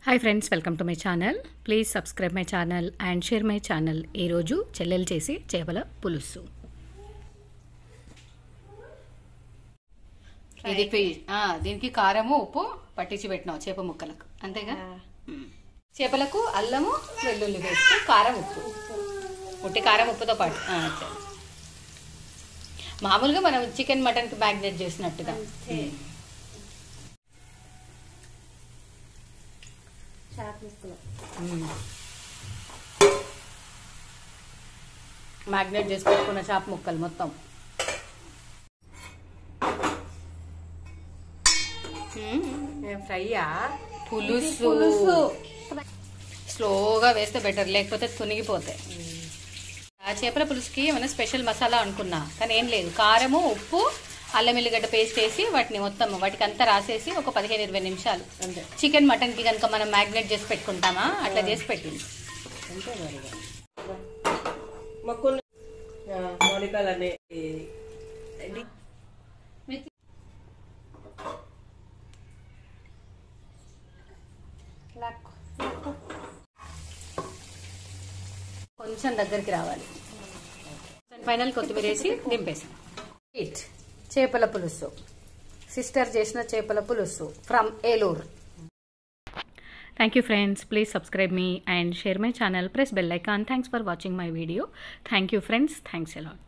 Hi friends, welcome to my channel. Please subscribe my channel and share my channel. ఈరోజు చెల్లెలు చేసి చేపల పులుసు. ఇది దీనికి కారము ఉప్పు పట్టించి పెట్టినావు చేప ముక్కలకు, అంతేగా? చేపలకు అల్లము వెల్లుల్లి పేస్ట్, కారం ఉప్పు, ఉట్టి కారం ఉప్పుతో పాటు మామూలుగా మనం చికెన్ మటన్కి మ్యాగ్నేట్ చేసినట్టుగా. మ్యాగ్నేట్ చేసి పెట్టుకున్న చేప ముక్కలు మొత్తం ఫ్రైయా పులుసు స్లోగా వేస్తే బెటర్, లేకపోతే తునిగిపోతాయి. ఆ చేపల పులుసుకి ఏమైనా స్పెషల్ మసాలా అనుకున్నా, కానీ ఏం లేదు. కారము ఉప్పు అల్లం ఎల్లిగడ్డ పేస్ట్ వేసి వాటిని మొత్తం వాటికి అంతా రాసేసి ఒక 15-20 నిమిషాలు. చికెన్ మటన్ కి కనుక మనం మ్యాగ్నేట్ చేసి పెట్టుకుంటామా, అట్లా చేసి పెట్టింది. కొంచెం దగ్గరికి రావాలి. ఫైనల్ కొత్తిమీర వేసి దింపేసాం. చేపల పులుసు, సిస్టర్ చేసిన చేపల పులుసు from Eluru. Thank you friends. Please subscribe me and share my channel. Press bell icon. Thanks for watching my video. Thank you friends. Thanks a lot.